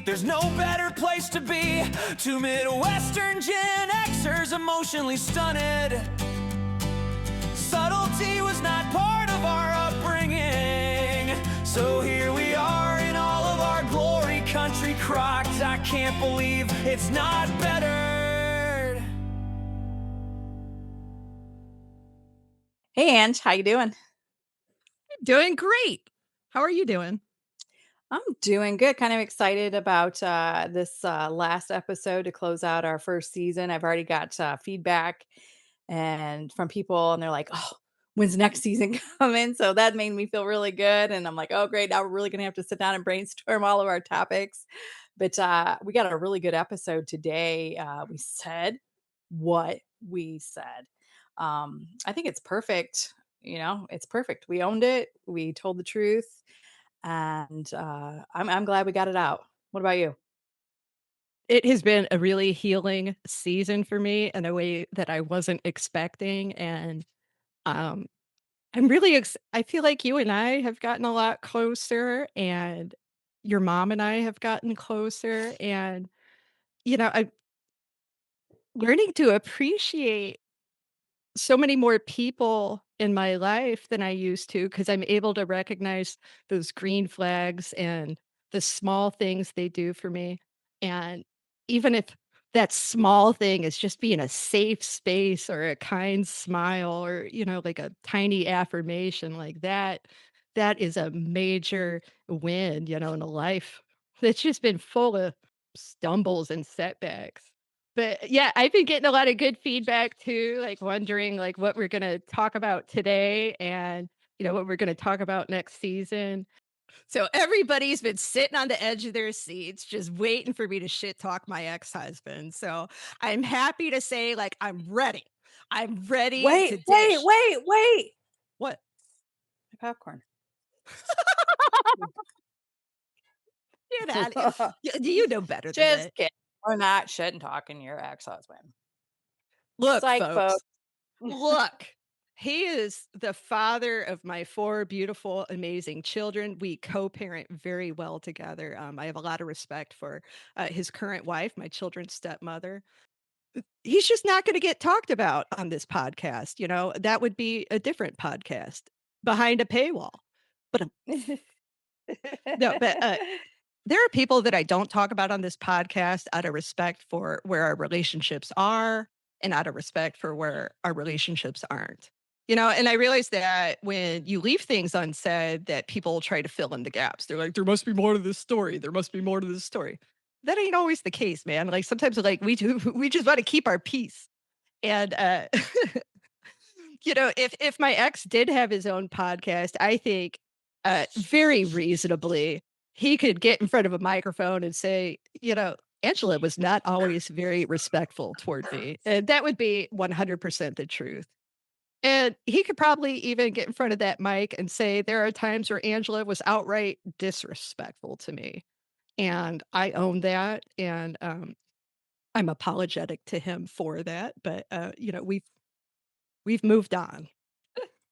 There's no better place to be. Two Midwestern Gen Xers emotionally stunted. Subtlety was not part of our upbringing. So here we are in all of our glory, country crocked. I can't believe it's not better. Hey, Ange, how you doing? Doing great. How are you doing? I'm doing good. Kind of excited about this last episode to close out our first season. I've already got feedback and from people, and they're like, "Oh, when's the next season coming?" So that made me feel really good. And I'm like, "Oh, great! Now we're really gonna have to sit down and brainstorm all of our topics." But we got a really good episode today. We said what we said. I think it's perfect. It's perfect. We owned it. We told the truth and I'm glad we got it out. What about you? It has been a really healing season for me in a way that I wasn't expecting, and, um, I'm really I feel like you and I have gotten a lot closer, and your mom and I have gotten closer, and, I'm learning to appreciate so many more people in my life than I used to because I'm able to recognize those green flags and the small things they do for me. And even if that small thing is just being a safe space or a kind smile or, like a tiny affirmation like that, that is a major win, in a life that's just been full of stumbles and setbacks. But, yeah, I've been getting a lot of good feedback too, like, wondering, like, what we're gonna talk about today and, what we're gonna talk about next season. So, everybody's been sitting on the edge of their seats just waiting for me to shit talk my ex-husband, so I'm happy to say, like, I'm ready. I'm ready to dish. Wait. What? Popcorn. Get out of here. You know better than Just that. kidding. We're not shit and talking your ex-husband. Look, Psych, folks. folks. Look, he is the father of my 4 beautiful, amazing children. We co-parent very well together. I have a lot of respect for, his current wife, my children's stepmother. He's just not gonna get talked about on this podcast, That would be a different podcast behind a paywall. But, no, but, there are people that I don't talk about on this podcast out of respect for where our relationships are and out of respect for where our relationships aren't. And I realize that when you leave things unsaid that people try to fill in the gaps. They're like, there must be more to this story. There must be more to this story. That ain't always the case, man. Like sometimes like we just want to keep our peace. And if my ex did have his own podcast, I think very reasonably he could get in front of a microphone and say, Angela was not always very respectful toward me. And that would be 100% the truth. And he could probably even get in front of that mic and say, there are times where Angela was outright disrespectful to me. And I own that. And I'm apologetic to him for that. But, we've moved on.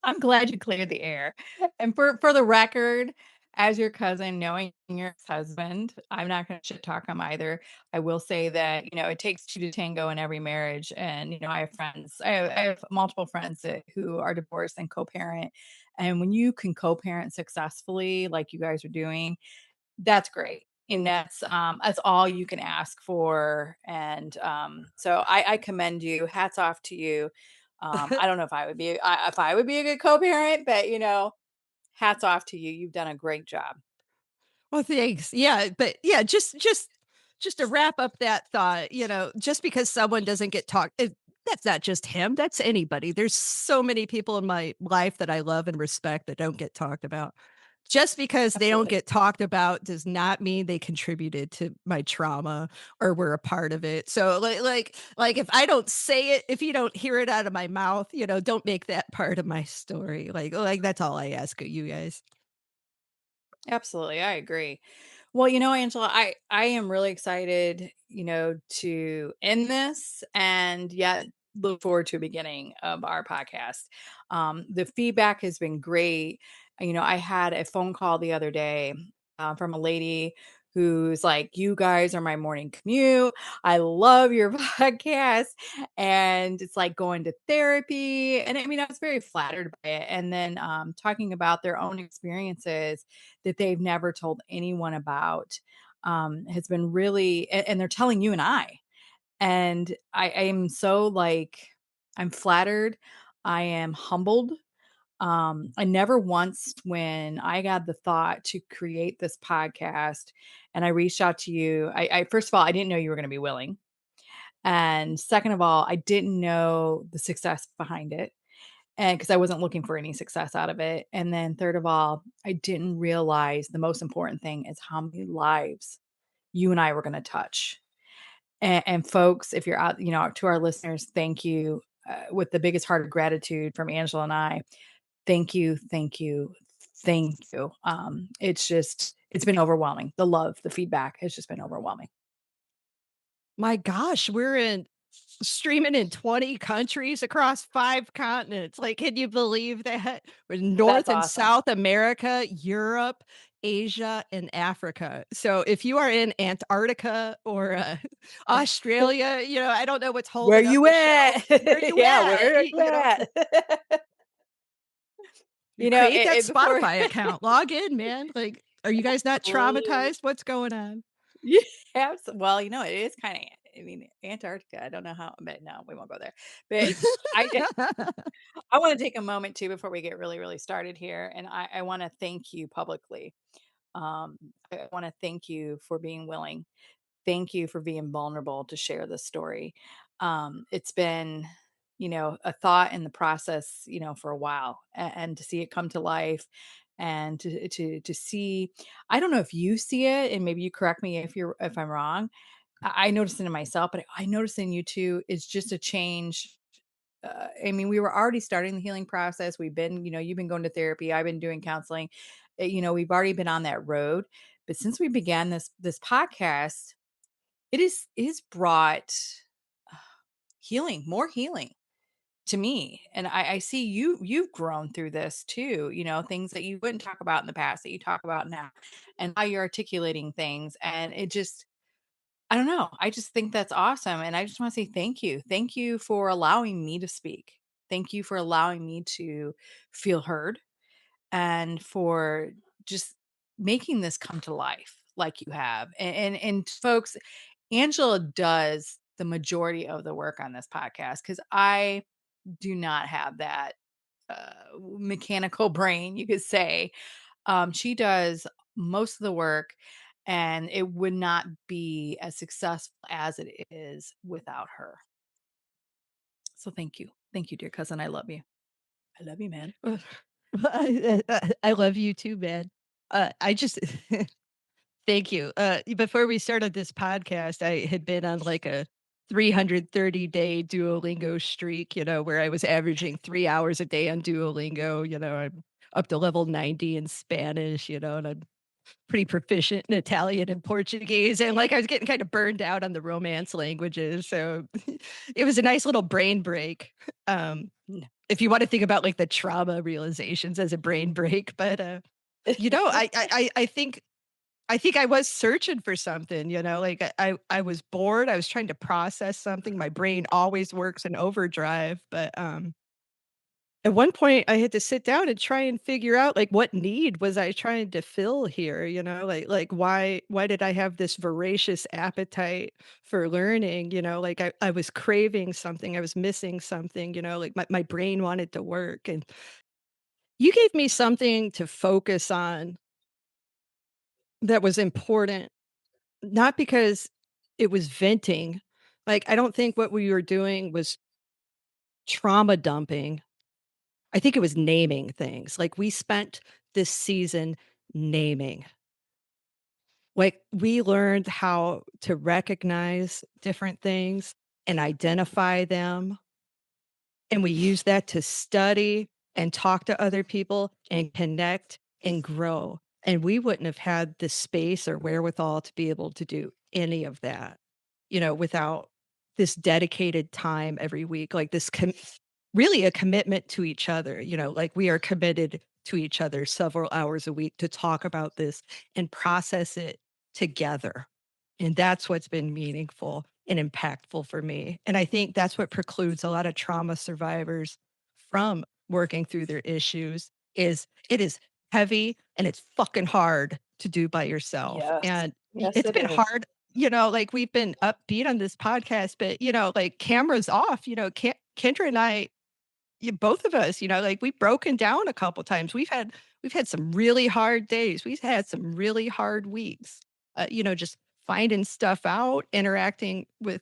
I'm glad you cleared the air. And for the record, as your cousin, knowing your ex-husband, I'm not gonna shit talk him either. I will say that, it takes 2 to tango in every marriage, and, I have friends. I have multiple friends who are divorced and co-parent, and when you can co-parent successfully like you guys are doing, that's great. And that's all you can ask for. And so I commend you. Hats off to you. I don't know if I would be a good co-parent, but hats off to you. You've done a great job. Well, thanks. Yeah, but yeah, just to wrap up that thought, just because someone doesn't get talked, that's not just him. That's anybody. There's so many people in my life that I love and respect that don't get talked about. Just because they don't Absolutely. get talked about does not mean they contributed to my trauma or were a part of it. So like if I don't say it, if you don't hear it out of my mouth, don't make that part of my story. Like that's all I ask of you guys. Absolutely. I agree. Well, Angela, I am really excited, to end this and yet look forward to the beginning of our podcast. The feedback has been great. I had a phone call the other day from a lady who's like, "You guys are my morning commute. I love your podcast." And it's like going to therapy. And I mean, I was very flattered by it. And then talking about their own experiences that they've never told anyone about has been really, and they're telling you and I. And I am so like, I'm flattered. I am humbled. I never once, when I got the thought to create this podcast and I reached out to you, I first of all, I didn't know you were going to be willing. And second of all, I didn't know the success behind it. And because I wasn't looking for any success out of it. And then third of all, I didn't realize the most important thing is how many lives you and I were going to touch. And folks, if you're out, to our listeners, thank you with the biggest heart of gratitude from Angela and I. Thank you, thank you, thank you. It's been overwhelming. The love, the feedback has just been overwhelming. My gosh, we're in streaming in 20 countries across 5 continents. Like, can you believe that? We're in That's North and awesome. South America, Europe, Asia, and Africa. So if you are in Antarctica or, Australia, I don't know what's Where holding up you the show. at? Where you Yeah, at? where are you at? You create that Before Spotify account, log in, man. Like, are you guys not please. traumatized? What's going on? Yeah, well, it is kinda, I mean, Antarctica, I don't know how, but no, we won't go there. But I I wanna take a moment too before we get really, really started here, and I wanna thank you publicly. Um, I wanna thank you for being willing. Thank you for being vulnerable to share this story. It's been, a thought in the process, for a while, and to see it come to life, and to see. I don't know if you see it, and maybe you correct me if I'm wrong. I noticed it in myself, but I noticed in you too. It's just a change. I mean, we were already starting the healing process. We've been, you've been going to therapy. I've been doing counseling. We've already been on that road. But since we began this podcast, it is brought uh, healing, more healing to me. And I see you've grown through this too, things that you wouldn't talk about in the past that you talk about now, and how you're articulating things. And it just, I don't know. I just think that's awesome. And I just want to say thank you. Thank you for allowing me to speak. Thank you for allowing me to feel heard, and for just making this come to life like you have. And folks, Angela does the majority of the work on this podcast, because I do not have that mechanical brain, you could say. She does most of the work, and it would not be as successful as it is without her. So thank you. Thank you, dear cousin. I love you. I love you, man. Ugh. I love you too, man. I just thank you. Before we started this podcast, I had been on like a 330-day Duolingo streak, where I was averaging 3 hours a day on Duolingo. I'm up to level 90 in Spanish, and I'm pretty proficient in Italian and Portuguese. And like I was getting kind of burned out on the Romance languages. So it was a nice little brain break. Um, No. if you want to think about like the trauma realizations as a brain break. But I think I was searching for something, like I was bored. I was trying to process something. My brain always works in overdrive, but at one point I had to sit down and try and figure out like what need was I trying to fill here, like why did I have this voracious appetite for learning, like I was craving something, I was missing something, like my brain wanted to work. And you gave me something to focus on that was important, not because it was venting. Like, I don't think what we were doing was trauma dumping. I think it was naming things. Like, we spent this season naming. Like, we learned how to recognize different things and identify them. And we use that to study and talk to other people and connect and grow. And we wouldn't have had the space or wherewithal to be able to do any of that, without this dedicated time every week, like this really a commitment to each other, like we are committed to each other several hours a week to talk about this and process it together. And that's what's been meaningful and impactful for me. And I think that's what precludes a lot of trauma survivors from working through their issues is it is heavy and it's fucking hard to do by yourself. Yes. And Yes, it's it been is. hard, like we've been upbeat on this podcast, but like cameras off, Kendra and I, both of us, like we've broken down a couple times. We've had some really hard days. We've had some really hard weeks. Just finding stuff out, interacting with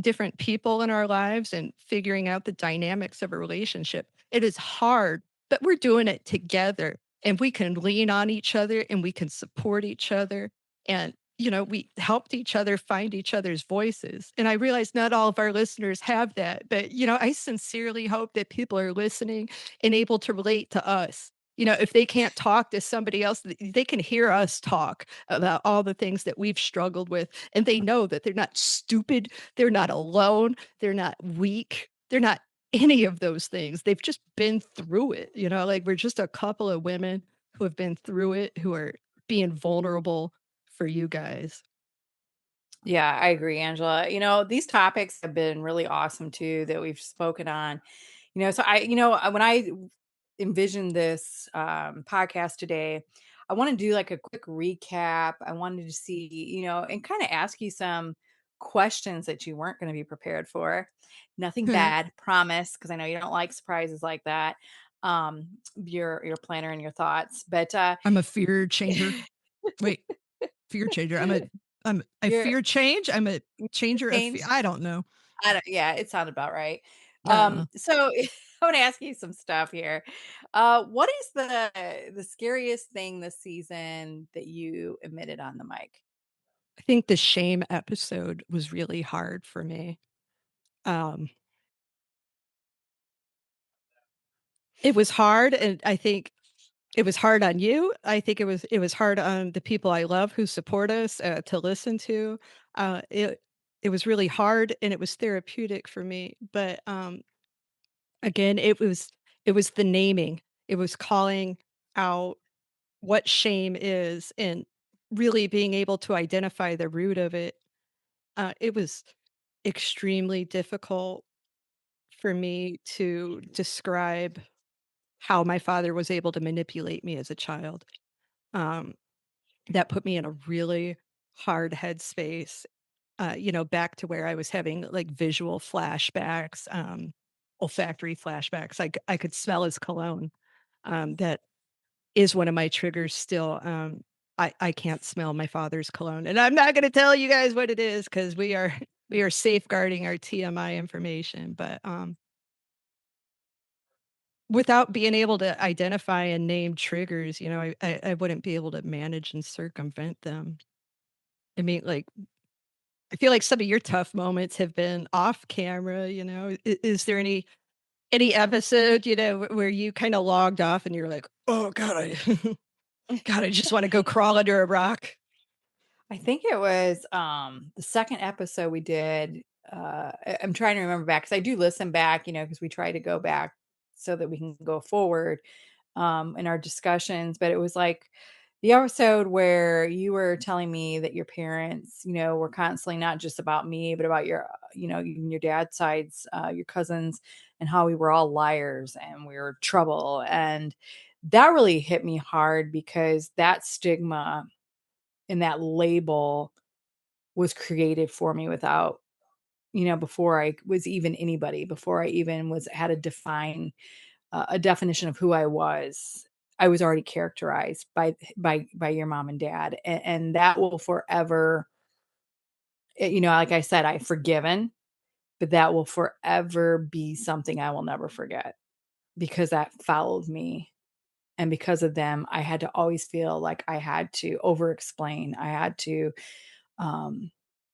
different people in our lives and figuring out the dynamics of a relationship. It is hard, but we're doing it together and we can lean on each other and we can support each other. And we helped each other find each other's voices. And I realize not all of our listeners have that, but, I sincerely hope that people are listening and able to relate to us. If they can't talk to somebody else, they can hear us talk about all the things that we've struggled with. And they know that they're not stupid. They're not alone. They're not weak. They're not any of those things. They've just been through it. Like we're just a couple of women who have been through it, who are being vulnerable for you guys. Yeah, I agree, Angela. These topics have been really awesome too that we've spoken on. So when I envisioned this podcast today, I want to do like a quick recap. I wanted to see, and kind of ask you some questions that you weren't going to be prepared for. Nothing bad, promise, because I know you don't like surprises like that. Your planner and your thoughts, but I'm a fear changer. Wait, fear changer. I you're fear change. I'm a changer of fear. changed. I don't know. I don't yeah, it sounded about right. Uh, So I wanna ask you some stuff here. What is the scariest thing this season that you admitted on the mic? I think the shame episode was really hard for me. Um, it was hard, and I think it was hard on you. I think it was hard on the people I love who support us, to listen to. It was really hard, and it was therapeutic for me, but, again, it was the naming. It was calling out what shame is and really being able to identify the root of it. It was extremely difficult for me to describe how my father was able to manipulate me as a child. Um, that put me in a really hard headspace, back to where I was having like visual flashbacks, olfactory flashbacks. I could smell his cologne. That is one of my triggers still. I can't smell my father's cologne, and I'm not going to tell you guys what it is because we are safeguarding our TMI information. But without being able to identify and name triggers, I wouldn't be able to manage and circumvent them. I mean, like, I feel like some of your tough moments have been off camera. Is there any episode, where you kind of logged off and you're like, oh God, God, I just want to go crawl under a rock. I think it was, the second episode we did, I'm trying to remember back because I do listen back, because we try to go back so that we can go forward, in our discussions, but it was like the episode where you were telling me that your parents, were constantly not just about me, but about your, even your dad's sides, your cousins, and how we were all liars and we were trouble. And that really hit me hard because that stigma and that label was created for me without, before I was even anybody, before I even was had a definition of who I was already characterized by your mom and dad, and that will forever, like I said, I've forgiven, but that will forever be something I will never forget because that followed me. And because of them, I had to always feel like I had to over explain. I had to, um,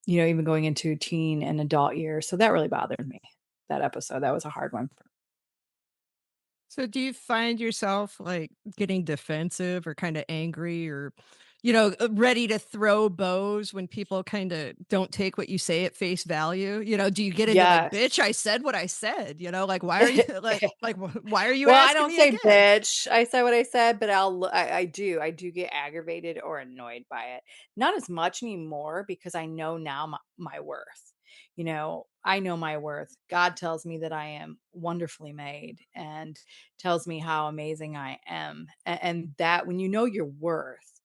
even going into teen and adult years. So that really bothered me, that episode. That was a hard one. so do you find yourself like getting defensive or kind of angry or ready to throw bows when people kind of don't take what you say at face value. Do you get into like, Yes. bitch, I said what I said, like, why are you why are you Well, I asking don't me say again? bitch. I say what I said, but I do get aggravated or annoyed by it. Not as much anymore because I know now my worth. I know my worth. God tells me that I am wonderfully made and tells me how amazing I am. And that when you know your worth,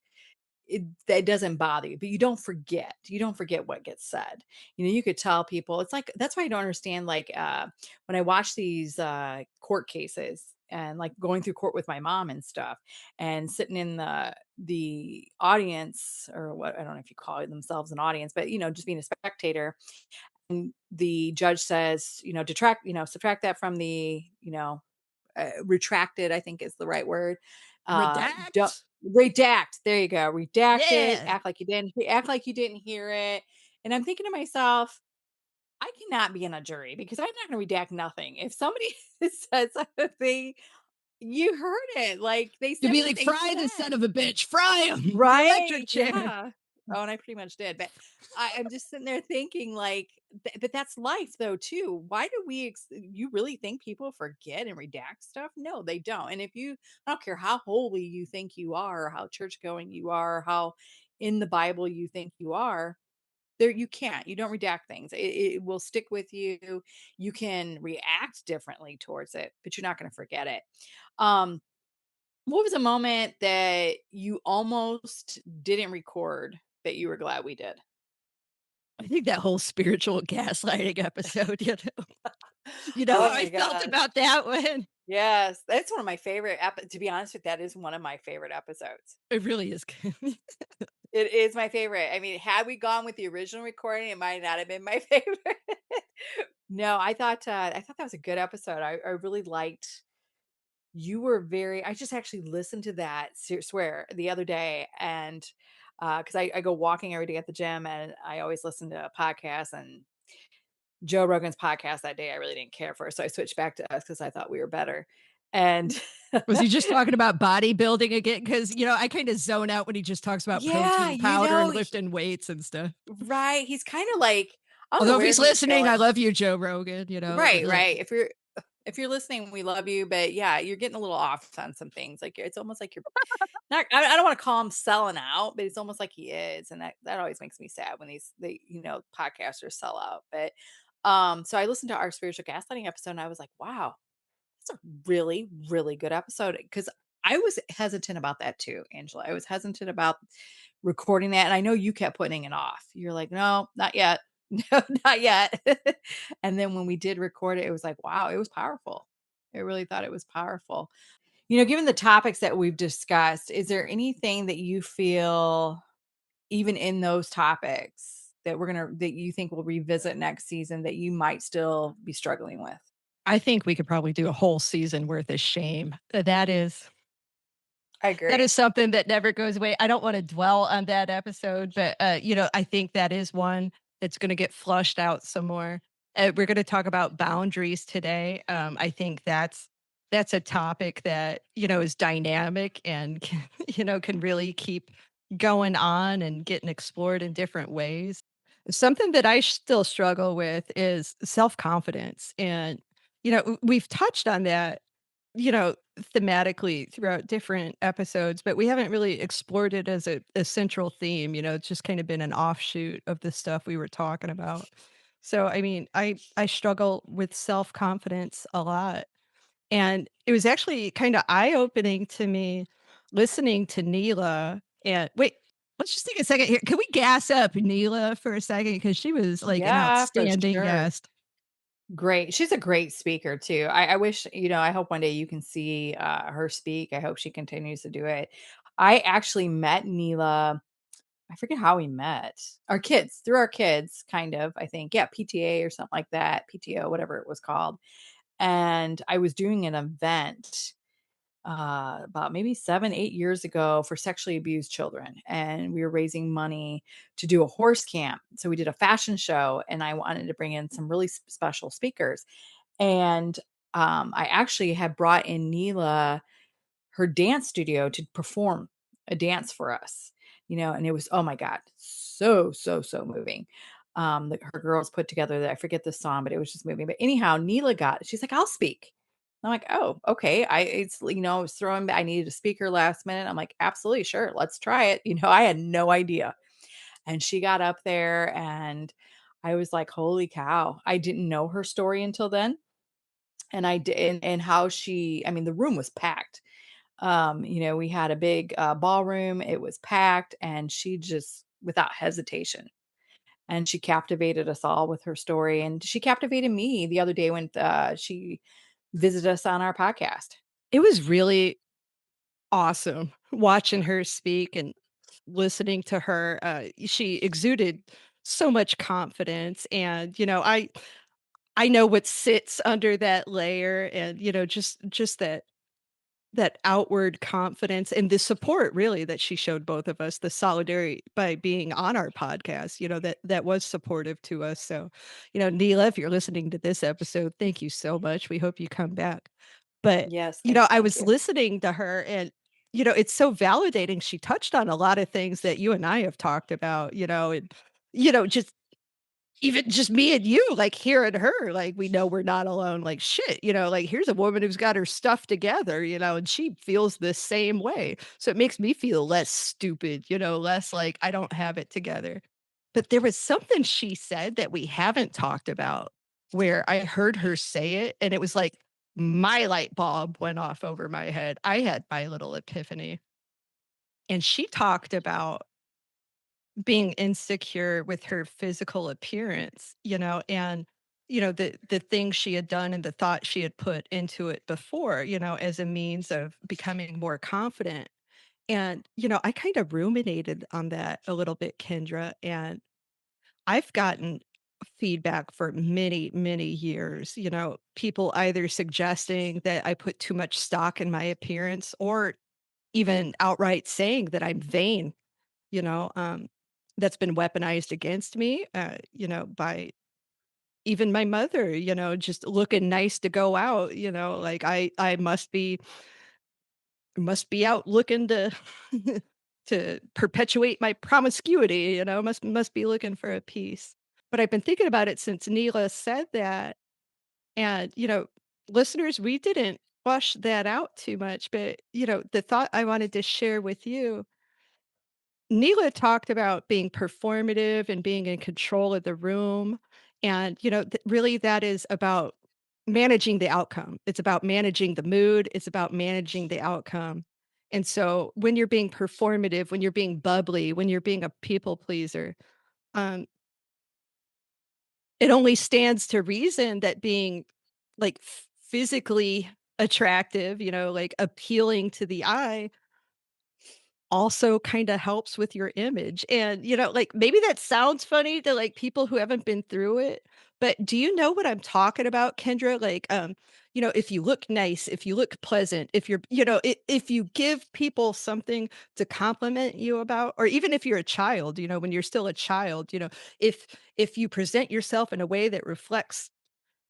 that doesn't bother you, but you don't forget. You don't forget what gets said. You could tell people. It's like that's why I don't understand. Like when I watch these court cases and like going through court with my mom and stuff, and sitting in the audience or what I don't know if you call it themselves an audience, but just being a spectator. And the judge says, detract, subtract that from the, retracted, I think is the right word. Don't Redact. redact. There you go. Redact it. Yeah. Act like you didn't hear it. And I'm thinking to myself, I cannot be in a jury because I'm not going to redact nothing. If somebody says something, you heard it. Like they To said be what like, they fry the son said. of a bitch, fry him. The electric Right, chair. yeah. Oh, and I pretty much did, but I'm just sitting there thinking like, but that's life though too. Why do you really think people forget and redact stuff? No, they don't. And I don't care how holy you think you are, or how church going you are, or how in the Bible you think you are, you don't redact things. It will stick with you. You can react differently towards it, but you're not going to forget it. Um, what was a moment that you almost didn't record that you were glad we did? I think that whole spiritual gaslighting episode, you know how Oh I my felt gosh. about that one? Yes, that's one of my favorite to be honest with that is one of my favorite episodes. It really is good. It is my favorite. I mean, had we gone with the original recording, it might not have been my favorite. No, I thought that was a good episode. I really liked you were very I just actually listened to that swear the other day and because I go walking every day at the gym and I always listen to a podcast and Joe Rogan's podcast that day I really didn't care for. So I switched back to us because I thought we were better. And Was he just talking about bodybuilding again? Because, I kind of zone out when he just talks about yeah, protein powder and lifting weights and stuff. right. He's kind of like, I don't know Although if where he's he was listening, I going. love you, Joe Rogan, Right, right. If you're listening, we love you. But yeah, you're getting a little off on some things. Like it's almost like you're not I don't wanna call him selling out, but it's almost like he is, and that always makes me sad when podcasters sell out, but, so I listened to our spiritual gaslighting episode, and I was like, "Wow, that's a really, really good episode." Because I was hesitant about that too, Angela. I was hesitant about recording that, and I know you kept putting it off. You're like, "No, not yet. No, not yet." And then when we did record it, it was like, wow, it was powerful. I really thought it was powerful. Given the topics that we've discussed, is there anything that you feel, even in those topics, that you think we'll revisit next season that you might still be struggling with? I think we could probably do a whole season worth of shame. I That agree. is something that never goes away. I don't wanna dwell on that episode, but, I think that is one that's gonna get flushed out some more. We're gonna talk about boundaries today. I think that's a topic that, is dynamic and can, can really keep going on and getting explored in different ways. Something that I still struggle with is self-confidence, and, we've touched on that, you know, thematically throughout different episodes, but we haven't really explored it as a central theme. It's just kind of been an offshoot of the stuff we were talking about. So, I mean, I struggle with self-confidence a lot. And it was actually kind of eye-opening to me listening to Neela. And wait, let's just take a second here. Can we gas up Neela for a second? Because she was like an Yeah, for outstanding sure. guest. Great. She's a great speaker too. I wish, I hope one day you can see her speak. I hope she continues to do it. I actually met Neela. I forget how we met. Through our kids, kind of, I think. Yeah, PTA or something like that. PTO, whatever it was called. And I was doing an event about maybe 7, 8 years ago for sexually abused children. And we were raising money to do a horse camp. So we did a fashion show, and I wanted to bring in some really special speakers. And I actually had brought in Neela, her dance studio, to perform a dance for us. and it was, oh my God, so, so, so moving. That her girls put together that I forget the song, but it was just moving. But anyhow, she's like, I'll speak. I'm like, oh, okay. I was throwing, I needed a speaker last minute. I'm like, absolutely, sure, let's try it. I had no idea. And she got up there and I was like, holy cow. I didn't know her story until then. And I did, and how I mean, the room was packed. We had a big ballroom, it was packed, and she just, without hesitation, and she captivated us all with her story. And she captivated me the other day when she visited us on our podcast. It was really awesome watching her speak and listening to her. She exuded so much confidence, and I know what sits under that layer, and just that outward confidence and the support really that she showed both of us, the solidarity by being on our podcast, that was supportive to us. So, Neela, if you're listening to this episode, thank you so much. We hope you come back. But, Yes, thank you, I thank was you. listening to her, and it's so validating. She touched on a lot of things that you and I have talked about, and just even just me and you, like, hearing her, like, we know we're not alone, like, shit, like, here's a woman who's got her stuff together, and she feels the same way. So it makes me feel less stupid, less like I don't have it together. But there was something she said that we haven't talked about where I heard her say it, and it was like my light bulb went off over my head. I had my little epiphany. And she talked about being insecure with her physical appearance, and the things she had done and the thought she had put into it before, as a means of becoming more confident. And I kind of ruminated on that a little bit, Kendra, and I've gotten feedback for many, many years, people either suggesting that I put too much stock in my appearance or even outright saying that I'm vain, you know, um, that's been weaponized against me, by even my mother, just looking nice to go out, like I must be out looking to to perpetuate my promiscuity, must be looking for a piece. But I've been thinking about it since Neela said that, and listeners, we didn't flush that out too much, but the thought I wanted to share with you, Neela talked about being performative and being in control of the room. And, really, that is about managing the outcome. It's about managing the mood, it's about managing the outcome. And so, when you're being performative, when you're being bubbly, when you're being a people pleaser, um, it only stands to reason that being like physically attractive, like appealing to the eye, also kinda helps with your image, and, like, maybe that sounds funny to, like, people who haven't been through it, but do you know what I'm talking about, Kendra? Like, if you look nice, if you look pleasant, if you're if you give people something to compliment you about, or even if you're a child, when you're still a child, if you present yourself in a way that reflects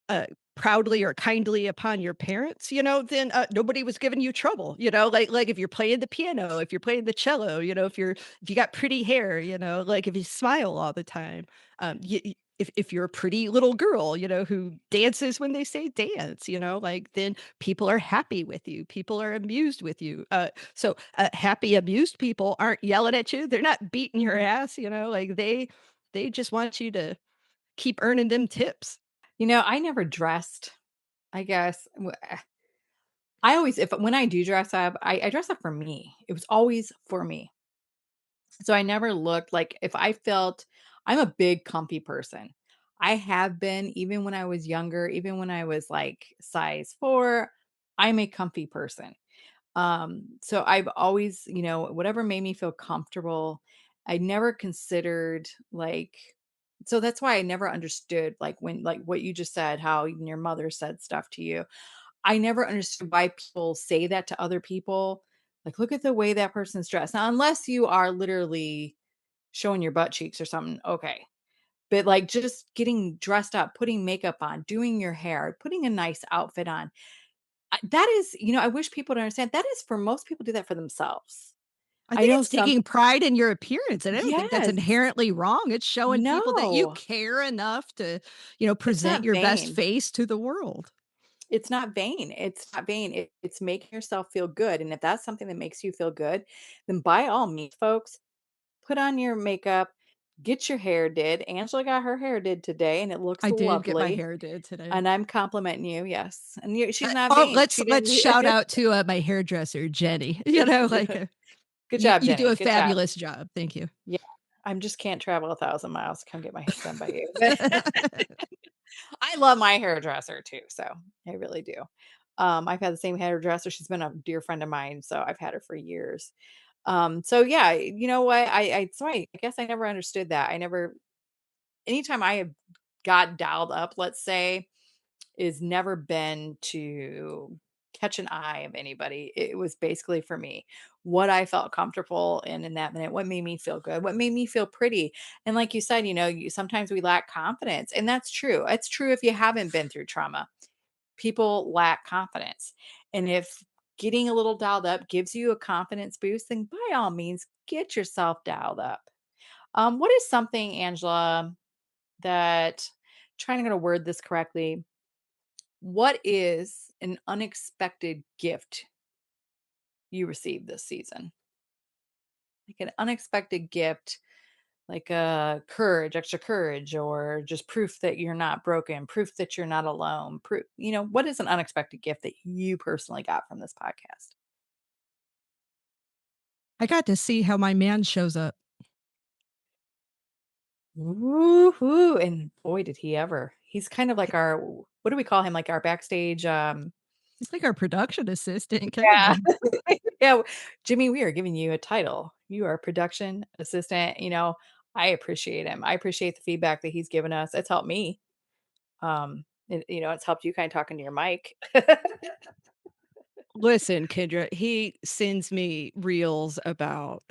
uh, proudly or kindly upon your parents, then nobody was giving you trouble. Like if you're playing the piano, if you're playing the cello, if you got pretty hair, like if you smile all the time, if you're a pretty little girl, who dances when they say dance, like then people are happy with you, people are amused with you. So happy, amused people aren't yelling at you, they're not beating your ass, like they just want you to keep earning them tips. I never dressed, I guess. I always, if when I do dress up, I dress up for me. It was always for me. So I never looked like, if I felt, I'm a big comfy person. I have been even when I was younger, even when I was like size 4, I'm a comfy person. So I've always, whatever made me feel comfortable, I never considered like, so that's why I never understood like when, like what you just said, how even your mother said stuff to you. I never understood why people say that to other people. Like, look at the way that person's dressed. Now, unless you are literally showing your butt cheeks or something, okay. But like just getting dressed up, putting makeup on, doing your hair, putting a nice outfit on, that is, I wish people would understand that is for most people do that for themselves. I I think know it's some taking pride in your appearance, and I don't think that's Yes. inherently wrong. It's showing people that you No, care enough to, it's present not your best vain. face to the world. It's not vain. It's not vain. It's making yourself feel good. And if that's something that makes you feel good, then by all means, folks, put on your makeup, get your hair did. Angela got her hair did today and it looks I did get my lovely. hair did today. And I'm complimenting you. Yes. And she's not Oh, vain. let's She let's didn't. shout out to, my hairdresser, Jenny. Good You job, you do Jenny. a Good job. fabulous job. Thank you. Yeah. I am just can't travel 1,000 miles to come get my hair done by you. I love my hairdresser too, so I really do. I've had the same hairdresser. She's been a dear friend of mine, so I've had her for years. So yeah, you know what? I guess I never understood that. I never anytime I have got dialed up, let's say, is never been to catch an eye of anybody. It was basically for me, what I felt comfortable in that minute, what made me feel good, what made me feel pretty. And like you said, sometimes we lack confidence. And that's true. It's true if you haven't been through trauma. People lack confidence. And if getting a little dialed up gives you a confidence boost, then by all means, get yourself dialed up. What is something, Angela, that trying to word this correctly, what is an unexpected gift you received this season? Like an unexpected gift, like courage, extra courage, or just proof that you're not broken, proof that you're not alone. Proof, what is an unexpected gift that you personally got from this podcast? I got to see how my man shows up. Woo-hoo. And boy, did he ever. He's kind of like our, what do we call him? Like our backstage He's like our production assistant, yeah. kinda. Yeah, Jimmy, we are giving you a title. You are a production assistant. I appreciate him. I appreciate the feedback that he's given us. It's helped me. It's helped you kind of talking to your mic. Listen, Kendra, he sends me reels about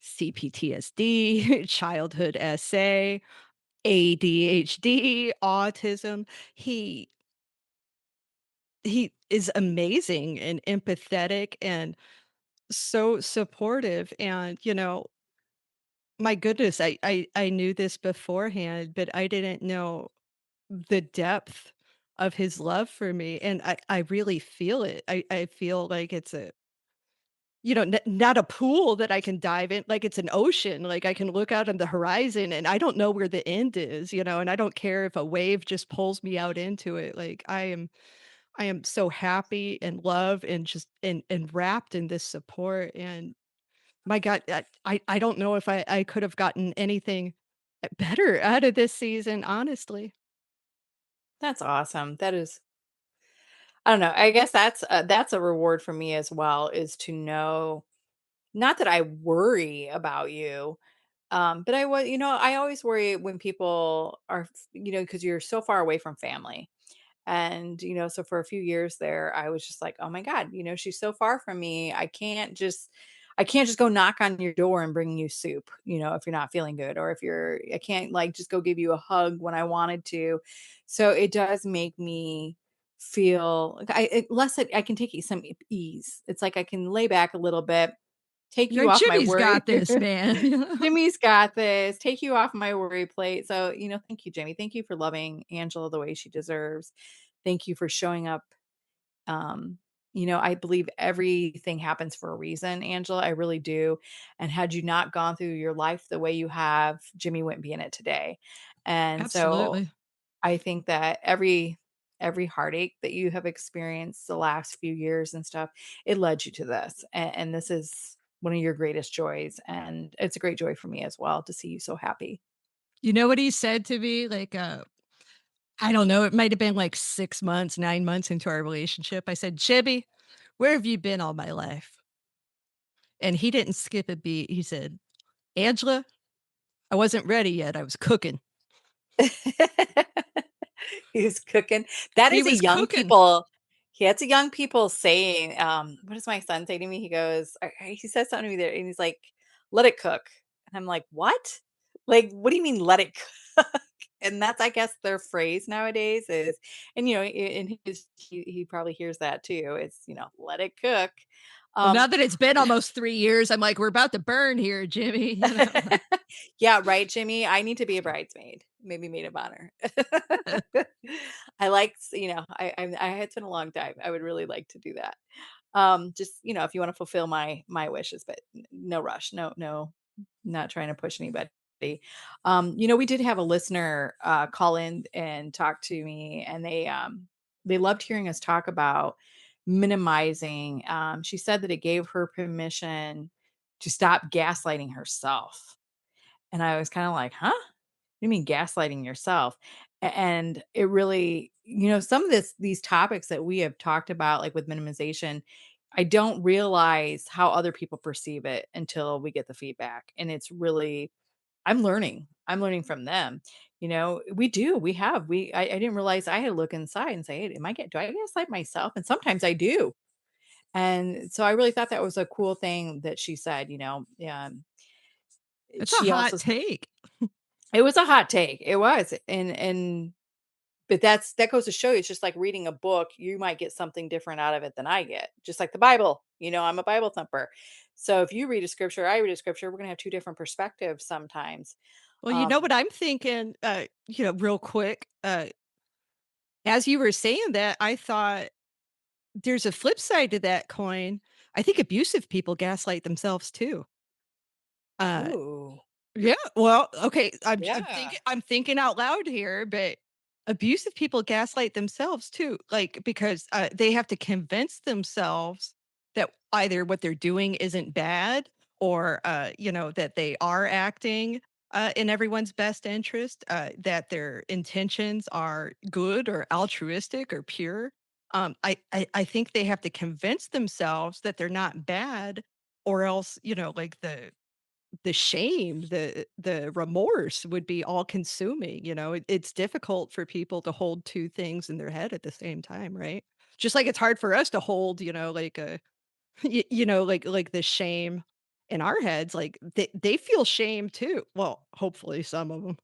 CPTSD, childhood essay, ADHD, autism. He is amazing and empathetic and so supportive, and, my goodness, I knew this beforehand, but I didn't know the depth of his love for me, and I really feel it. I feel like it's a not a pool that I can dive in, like it's an ocean, like I can look out on the horizon and I don't know where the end is, and I don't care if a wave just pulls me out into it. Like I am so happy and love and just and wrapped in this support. And my God, I don't know if I could have gotten anything better out of this season, honestly. That's awesome. That is, I don't know. I guess that's a reward for me as well, is to know, not that I worry about you, but I always worry when people are, because you're so far away from family. And, so for a few years there, I was just like, oh my God, she's so far from me. I can't just go knock on your door and bring you soup, if you're not feeling good, or I can't like just go give you a hug when I wanted to. So it does make me feel like I can take some ease. It's like I can lay back a little bit, take You know, you off my Jimmy's worry. got this, man. Jimmy's got this. Take you off my worry plate. So, thank you, Jimmy. Thank you for loving Angela the way she deserves. Thank you for showing up. Um, I believe everything happens for a reason, Angela. I really do. And had you not gone through your life the way you have, Jimmy wouldn't be in it today. And so Absolutely. I think that every heartache that you have experienced the last few years and stuff, it led you to this. And this is one of your greatest joys. And it's a great joy for me as well to see you so happy. You know what he said to me? Like, I don't know, it might have been like 6 months, 9 months into our relationship. I said, "Jimmy, where have you been all my life?" And he didn't skip a beat. He said, "Angela, I wasn't ready yet. I was cooking." He was cooking. That He is a was young cooking. people. Yeah, it's a young people saying. What does my son say to me? He goes, he says something to me there, and he's like, "Let it cook." And I'm like, "What? Like, what do you mean, let it cook?" And that's, I guess, their phrase nowadays is, and in he probably hears that too. It's let it cook. Well, now Um, that it's been almost 3 years, I'm like, "We're about to burn here, Jimmy," you know? yeah, right, Jimmy. I need to be a bridesmaid, maybe maid of honor. I like, it's been a long time. I would really like to do that. Just if you want to fulfill my wishes, but no rush, no, not trying to push anybody. We did have a listener call in and talk to me, and they loved hearing us talk about minimizing. She said that it gave her permission to stop gaslighting herself. And I was kind of like, huh? What do you mean gaslighting yourself? And it really, some of these topics that we have talked about, like with minimization, I don't realize how other people perceive it until we get the feedback. And it's really, I'm learning. I'm learning from them. I didn't realize I had to look inside and say, hey, do I gaslight myself? And sometimes I do. And so I really thought that was a cool thing that she said, It's a she hot also take. it was a hot take. It was. And but that goes to show you it's just like reading a book, you might get something different out of it than I get. Just like the Bible. I'm a Bible thumper. So if you read a scripture, I read a scripture, we're going to have two different perspectives sometimes. Well, you know Um what I'm thinking, real quick, as you were saying that, I thought there's a flip side to that coin. I think abusive people gaslight themselves too. Uh, Ooh. yeah, well, okay, Yeah. I'm thinking out loud here, but abusive people gaslight themselves too, like, because, they have to convince themselves that either what they're doing isn't bad or, that they are acting, in everyone's best interest, that their intentions are good or altruistic or pure. I think they have to convince themselves that they're not bad or else, like the shame, the remorse would be all consuming, it's difficult for people to hold 2 things in their head at the same time, right? Just like it's hard for us to hold, like a like the shame in our heads, like they feel shame too. Well, hopefully some of them,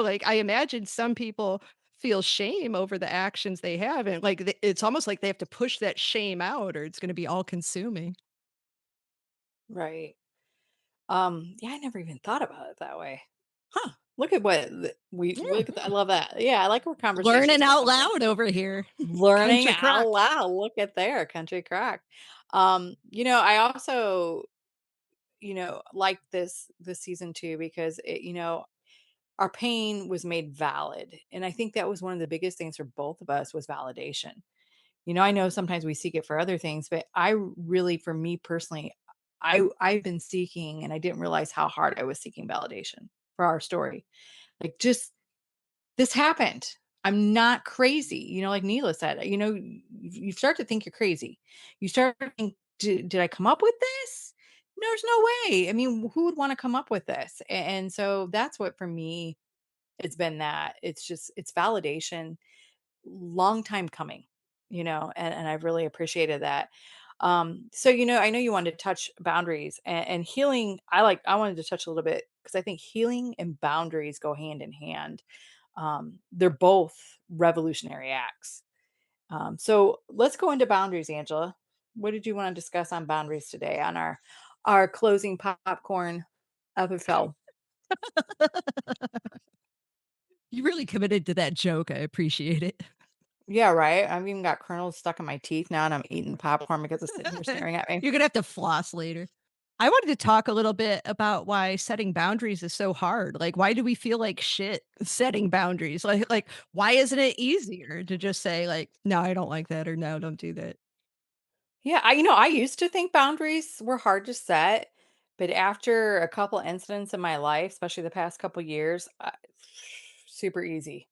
like I imagine some people feel shame over the actions they have, and like it's almost like they have to push that shame out or it's going to be all consuming. Right. Yeah, I never even thought about it that way. Huh. Look at what we Yeah. look at. I love that. Yeah, I like where conversations Learning can out come from. loud over here. Learning Country out crock. loud. Look at there, country crock. I also, like this season too because our pain was made valid. And I think that was one of the biggest things for both of us was validation. I know sometimes we seek it for other things, but I really, for me personally, I've been seeking and I didn't realize how hard I was seeking validation for our story. Like just this happened. I'm not crazy. Like Neela said, you start to think you're crazy. You start to think, did I come up with this? There's no way. I mean, who would want to come up with this? And so that's what for me, it's been that. It's validation, long time coming, and I've really appreciated that. So, I know you wanted to touch boundaries and healing. I wanted to touch a little bit because I think healing and boundaries go hand in hand. They're both revolutionary acts. So let's go into boundaries, Angela. What did you want to discuss on boundaries today on our closing popcorn episode? You really committed to that joke. I appreciate it. Yeah, right. I've even got kernels stuck in my teeth now, and I'm eating popcorn because it's sitting here staring at me. You're gonna have to floss later. I wanted to talk a little bit about why setting boundaries is so hard. Like, why do we feel like shit setting boundaries? Like, why isn't it easier to just say like, no, I don't like that, or no, don't do that. Yeah, I used to think boundaries were hard to set, but after a couple incidents in my life, especially the past couple years, super easy.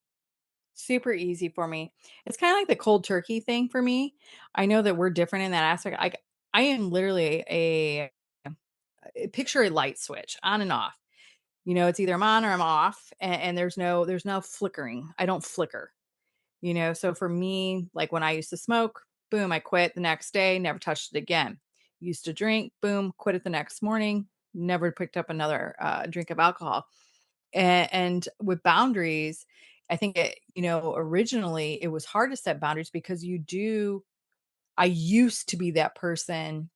Super easy for me. It's kinda like the cold turkey thing for me. I know that we're different in that aspect. I am literally picture a light switch on and off. It's either I'm on or I'm off, and there's no flickering. I don't flicker. So for me, like when I used to smoke, boom, I quit the next day, never touched it again. Used to drink, boom, quit it the next morning, never picked up another drink of alcohol. And with boundaries, I think originally it was hard to set boundaries because I used to be that person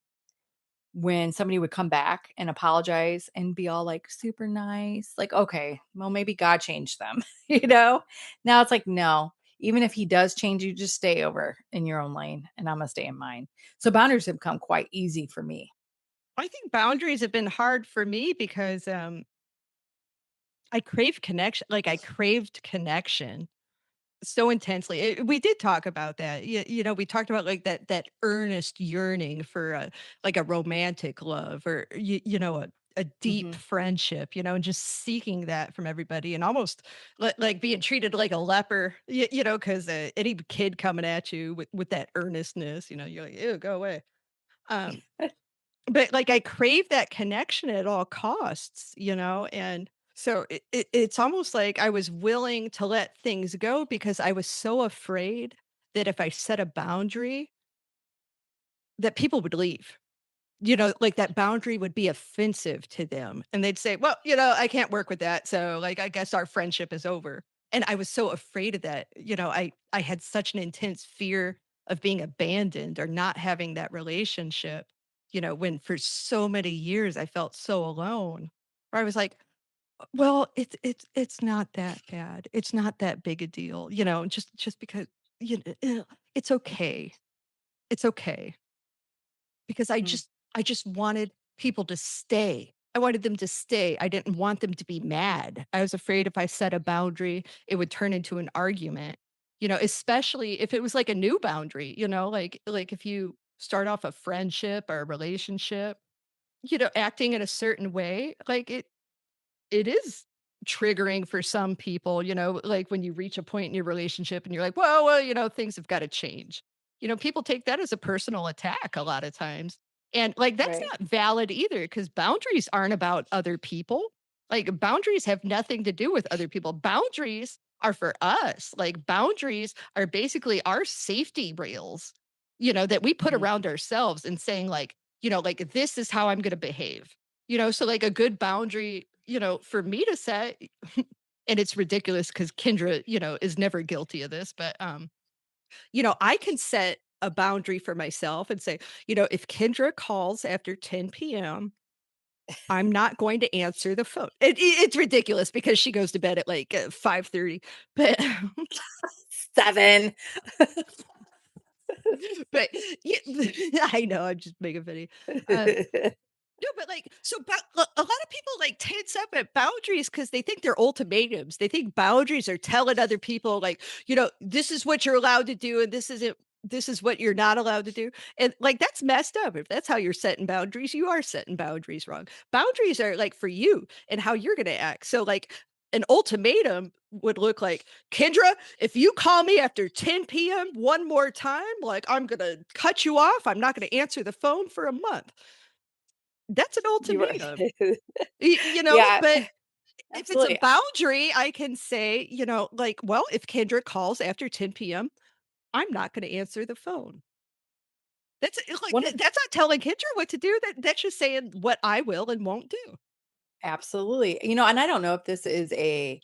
when somebody would come back and apologize and be all like super nice, like, okay, well, maybe God changed them, you know? Now it's like, no, even if he does change you, just stay over in your own lane and I'm gonna stay in mine. So boundaries have become quite easy for me. I think boundaries have been hard for me because I crave connection. Like I craved connection so intensely. We did talk about that. We talked about like that earnest yearning for like a romantic love or a deep Mhm. friendship, and just seeking that from everybody and almost like being treated like a leper, because any kid coming at you with that earnestness, you're like, ew, go away. Um, but, like, I crave that connection at all costs, and so it's almost like I was willing to let things go because I was so afraid that if I set a boundary, that people would leave. Like, that boundary would be offensive to them, and they'd say, "Well, I can't work with that, so, like, I guess our friendship is over." And I was so afraid of that, I had such an intense fear of being abandoned or not having that relationship, when for so many years I felt so alone, where I was like, "Well, it's not that bad. It's not that big a deal, just because, it's okay. It's okay." Because Mm. I just wanted people to stay. I wanted them to stay. I didn't want them to be mad. I was afraid if I set a boundary, it would turn into an argument, especially if it was like a new boundary, like if you start off a friendship or a relationship, acting in a certain way, like it is triggering for some people, like when you reach a point in your relationship and you're like, well, things have got to change. People take that as a personal attack a lot of times. And like that's Right. not valid either because boundaries aren't about other people. Like boundaries have nothing to do with other people. Boundaries are for us. Like boundaries are basically our safety rails, that we put Mhm. around ourselves and saying like this is how I'm going to behave. So like a good boundary, for me to set, and it's ridiculous because Kendra, is never guilty of this, but I can set a boundary for myself and say, if Kendra calls after 10 p.m., I'm not going to answer the phone. It's ridiculous because she goes to bed at like 5:30, but 7. but yeah, I know I'm just making funny. Uh, No, but, like, so a lot of people, like, tense up at boundaries because they think they're ultimatums. They think boundaries are telling other people, like, "This is what you're allowed to do, and this is what you're not allowed to do." And, like, that's messed up. If that's how you're setting boundaries, you are setting boundaries wrong. Boundaries are, like, for you and how you're gonna act. So, like, an ultimatum would look like, "Kendra, if you call me after 10 p.m. one more time, like, I'm gonna cut you off. I'm not gonna answer the phone for a month." That's an You are ultimatum, Yeah, but if it's a absolutely. boundary, I can say, like, "Well, if Kendra calls after 10 p.m., I'm not gonna answer the phone." One of That's not telling Kendra what to do, that's just saying what I will and won't do. Absolutely. And I don't know if this is a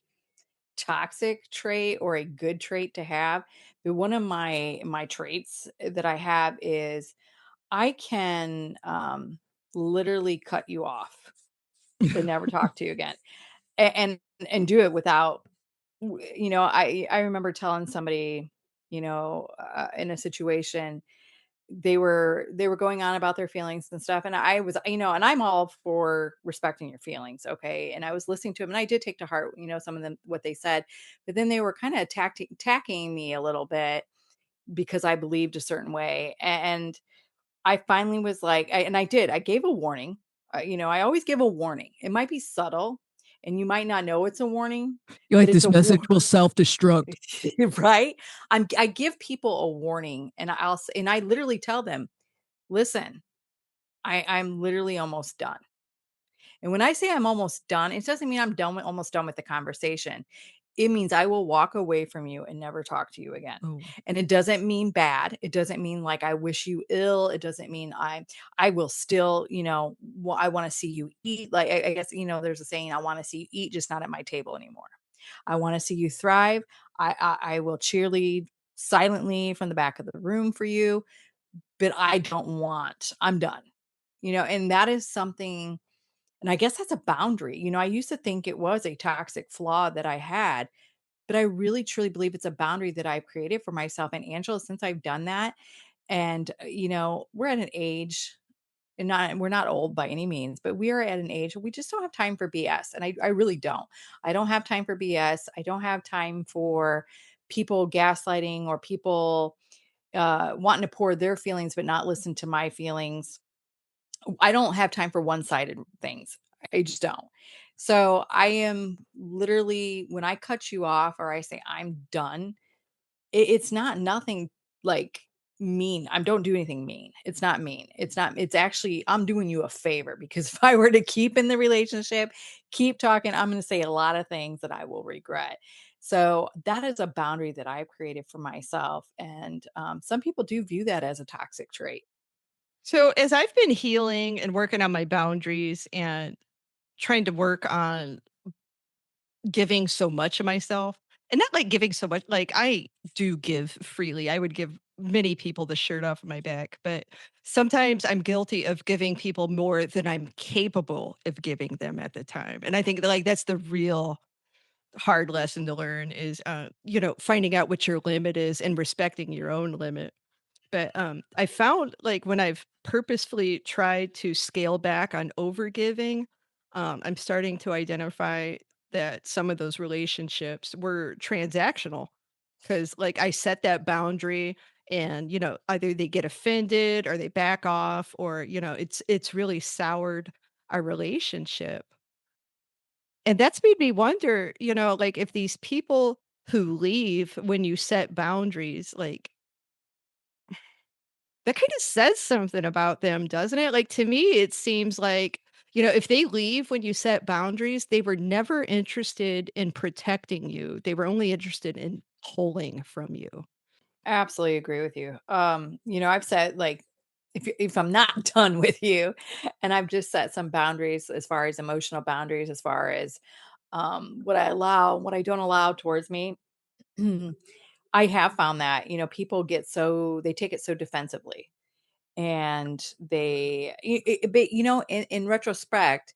toxic trait or a good trait to have, but one of my traits that I have is I can literally cut you off and never talk to you again. And and do it without I remember telling somebody, in a situation they were going on about their feelings and stuff, and I was, and I'm all for respecting your feelings, okay, and I was listening to them and I did take to heart, some of them what they said, but then they were kind of attacking me a little bit because I believed a certain way, and I finally was like, I gave a warning. I always give a warning. It might be subtle and you might not know it's a warning, You're but like, it's "This a message will self-destruct." right? I give people a warning and and I literally tell them, listen, I'm literally almost done. And when I say I'm almost done, it doesn't mean I'm almost done with the conversation. It means I will walk away from you and never talk to you again. Oh. And it doesn't mean bad. It doesn't mean like I wish you ill. It doesn't mean I will still, I want to see you eat. Like I guess, there's a saying, I want to see you eat, just not at my table anymore. I want to see you thrive. I will cheerlead silently from the back of the room for you, but I'm done. and that is something, and I guess that's a boundary. I used to think it was a toxic flaw that I had, but I really truly believe it's a boundary that I've created for myself. And Angela, since I've done that, and we're at an age, and we're not old by any means, but we are at an age where we just don't have time for BS. And I really don't. I don't have time for BS. I don't have time for people gaslighting or people wanting to pour their feelings but not listen to my feelings. I don't have time for one-sided things. I just don't. So I am literally, when I cut you off or I say I'm done, it's not nothing like mean. I don't do anything mean. It's not mean. It's actually, I'm doing you a favor, because if I were to keep in the relationship, keep talking, I'm going to say a lot of things that I will regret. So that is a boundary that I've created for myself. And some people do view that as a toxic trait. So as I've been healing and working on my boundaries and trying to work on giving so much of myself, and not like giving so much, like I do give freely. I would give many people the shirt off of my back, but sometimes I'm guilty of giving people more than I'm capable of giving them at the time. And I think like that's the real hard lesson to learn is finding out what your limit is and respecting your own limit. But, I found, like, when I've purposefully tried to scale back on overgiving, I'm starting to identify that some of those relationships were transactional. Because like, I set that boundary and, either they get offended or they back off or, it's really soured our relationship. And that's made me wonder, like, if these people who leave when you set boundaries, like that kinda says something about them, doesn't it? Like, to me, it seems like, if they leave when you set boundaries, they were never interested in protecting you. They were only interested in pulling from you. Absolutely agree with you. I've said, like, if I'm not done with you, and I've just set some boundaries as far as emotional boundaries, as far as what I allow, what I don't allow towards me. I have found that, people they take it so defensively, and but in retrospect,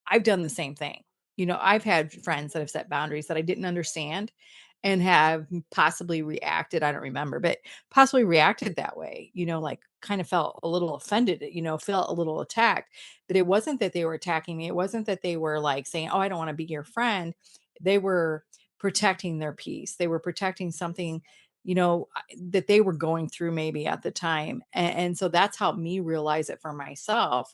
I've done the same thing. I've had friends that have set boundaries that I didn't understand and have possibly reacted. I don't remember, but possibly reacted that way, like kind of felt a little offended, felt a little attacked. But it wasn't that they were attacking me. It wasn't that they were like saying, "Oh, I don't want to be your friend." They were protecting their peace. They were protecting something, that they were going through maybe at the time. And so that's helped me realize it for myself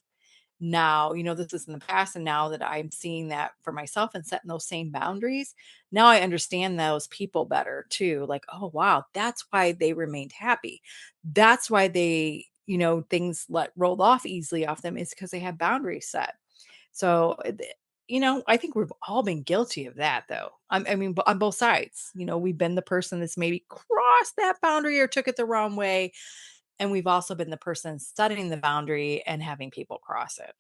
now. This is in the past, and now that I'm seeing that for myself and setting those same boundaries, now I understand those people better too. Like, oh wow, that's why they remained happy. That's why they, things rolled off easily off them, is because they had boundaries set. So, I think we've all been guilty of that, though. I mean, on both sides. We've been the person that's maybe crossed that boundary or took it the wrong way, and we've also been the person setting the boundary and having people cross it.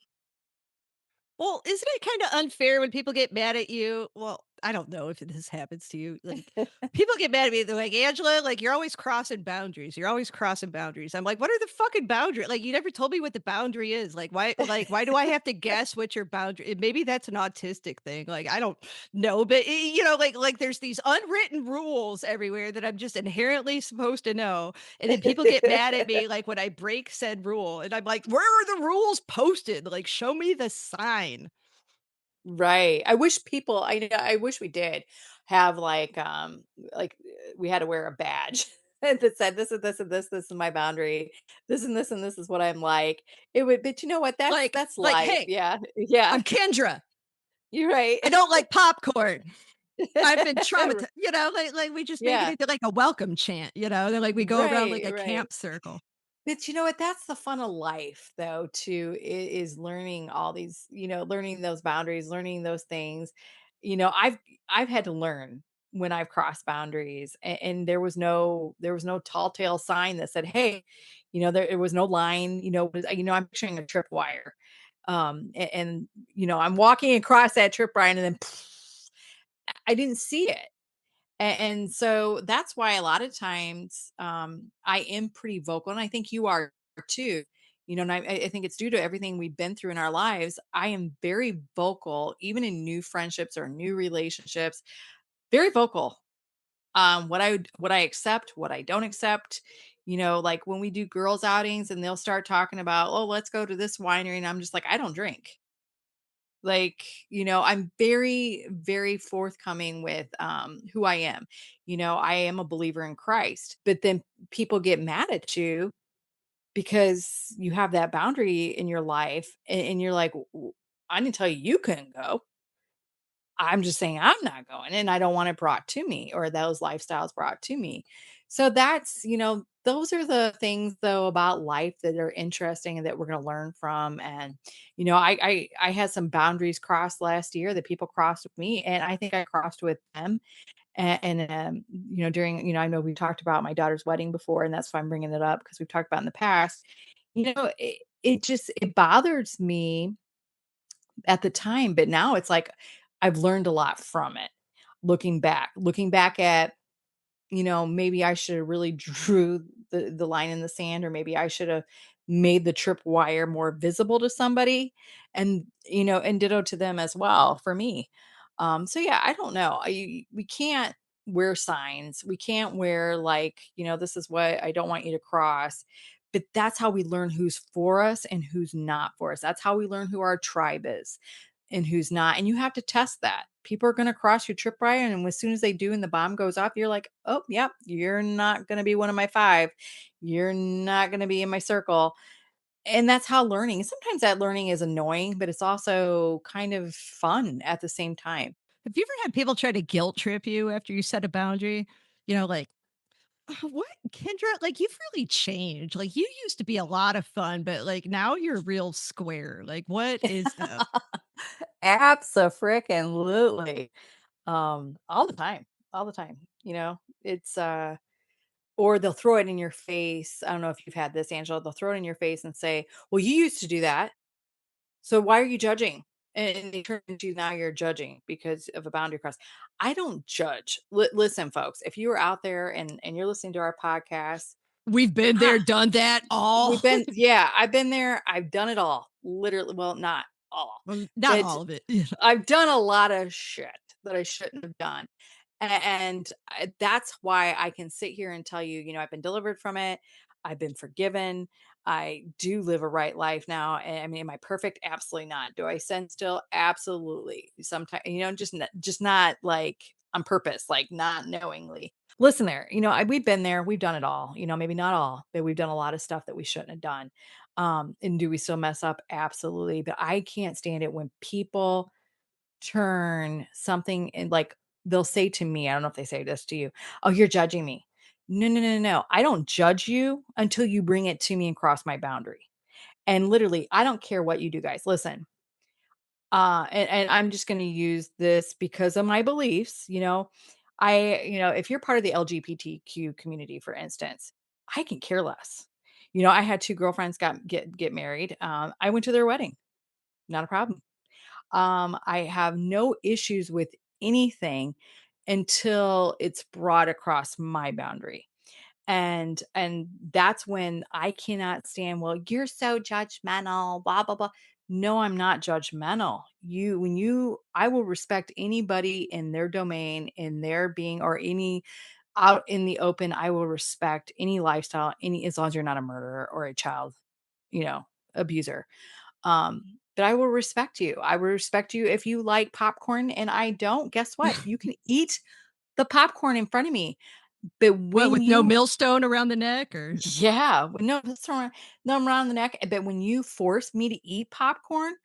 Well, isn't it kinda unfair when people get mad at you? Well, I don't know if this happens to you, like, people get mad at me, they're like, "Angela, like, you're always crossing boundaries, you're always crossing boundaries." I'm like, "What are the fucking boundary like, you never told me what the boundary is, why do I have to guess what your boundary" maybe that's an autistic thing, like, I don't know, but, like, there's these unwritten rules everywhere that I'm just inherently supposed to know, and then people get mad at me, like, when I break said rule, and I'm like, "Where are the rules posted? Like, show me the sign." Right. I wish people, I wish we did have we had to wear a badge that said this and this is my boundary. This is what I'm like. It would, but you know what? That's life. "Hey, Yeah. Yeah. I'm Kendra. You're right. I don't like popcorn. I've been traumatized." Like, we just make it Yeah. into, like, a welcome chant, they're like we go around like Right. a Right. camp circle. But you know what? That's the fun of life, though, too, is learning all these, learning those boundaries, learning those things. I've had to learn when I've crossed boundaries, and there was no tall tale sign that said, "Hey," there was no line. I'm picturing a tripwire, and I'm walking across that tripwire, and then I didn't see it. And so that's why a lot of times, I am pretty vocal, and I think you are too. And I think it's due to everything we've been through in our lives. I am very vocal, even in new friendships or new relationships, very vocal. What I accept, what I don't accept. Like when we do girls outings and they'll start talking about, oh, let's go to this winery, and I'm just like, I don't drink. Like, I'm very, very forthcoming with who I am. I am a believer in Christ, but then people get mad at you because you have that boundary in your life, and you're like, I didn't tell you you couldn't go. I'm just saying I'm not going, and I don't want it brought to me, or those lifestyles brought to me. So that's, those are the things though about life that are interesting and that we're going to learn from. And, I had some boundaries crossed last year that people crossed with me, and I think I crossed with them. During, I know we talked about my daughter's wedding before, and that's why I'm bringing it up, because we've talked about in the past. It bothers me at the time, but now it's like I've learned a lot from it. Looking back at, maybe I should have really drew the line in the sand, or maybe I should have made the trip wire more visible to somebody, and, and ditto to them as well for me. So yeah, I don't know. We can't wear signs. We can't wear, like, this is what I don't want you to cross. But that's how we learn who's for us and who's not for us. That's how we learn who our tribe is and who's not. And you have to test that. People are going to cross your tripwire, and as soon as they do and the bomb goes off, you're like, oh, yep, you're not going to be one of my five. You're not going to be in my circle. And that's how learning. Sometimes that learning is annoying, but it's also kind of fun at the same time. Have you ever had people try to guilt trip you after you set a boundary? Like, what, Kendra? Like, you've really changed. Like, you used to be a lot of fun, but like now you're real square. Like, what is up? Abso-freaking-lutely. All the time. All the time. It's or they'll throw it in your face. I don't know if you've had this, Angela. They'll throw it in your face and say, well, you used to do that. So why are you judging? And they turn into, now you're judging because of a boundary cross. I don't judge. Listen, folks, if you are out there and you're listening to our podcast, We've been there, done that all. yeah, I've been there. I've done it all. Literally, well, not all, Well, not but all of it. I've done a lot of shit that I shouldn't have done. And that's why I can sit here and tell you, I've been delivered from it. I've been forgiven. I do live a right life now. And I mean, am I perfect? Absolutely not. Do I sin still? Absolutely. Sometimes, just not like on purpose, like not knowingly. Listen there, we've been there. We've done it all, maybe not all, but we've done a lot of stuff that we shouldn't have done. And do we still mess up? Absolutely. But I can't stand it when people turn something, and like they'll say to me, I don't know if they say this to you, oh, you're judging me. No, no, no, no, no. I don't judge you until you bring it to me and cross my boundary. And literally, I don't care what you do, guys. Listen, and I'm just going to use this because of my beliefs. If you're part of the LGBTQ community, for instance, I can care less. I had two girlfriends get married. I went to their wedding, not a problem. I have no issues with anything until it's brought across my boundary. And that's when I cannot stand, well, you're so judgmental, blah, blah, blah. No, I'm not judgmental. I will respect anybody in their domain, in their being, or any out in the open. I will respect any lifestyle, as long as you're not a murderer or a child, you know, abuser. But I will respect you. I will respect you if you like popcorn and I don't. Guess what? You can eat the popcorn in front of me. But What, when with no you millstone around the neck or? yeah, no, that's around, no, I'm around the neck. But when you force me to eat popcorn,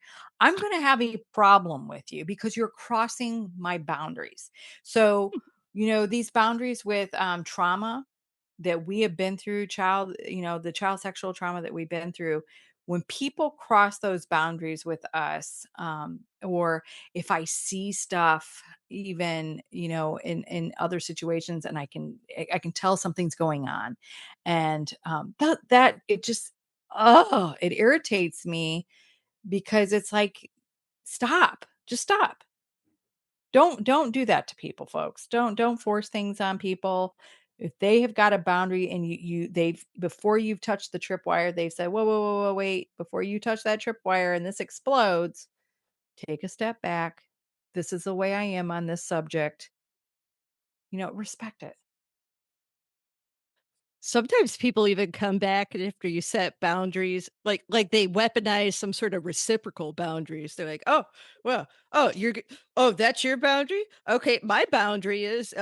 I'm going to have a problem with you because you're crossing my boundaries. So, these boundaries with trauma that we have been through, the child sexual trauma that we've been through, when people cross those boundaries with us, or if I see stuff, even, in other situations, and I can tell something's going on, and that it just, oh, it irritates me because it's like, stop, just stop. Don't do that to people, folks. Don't force things on people. If they have got a boundary and they've before you've touched the tripwire, they've said, whoa, whoa, whoa, whoa, wait, before you touch that tripwire and this explodes, take a step back. This is the way I am on this subject. Respect it. Sometimes people even come back and after you set boundaries, like they weaponize some sort of reciprocal boundaries. They're like, "Oh, well, oh, oh, that's your boundary? Okay, my boundary is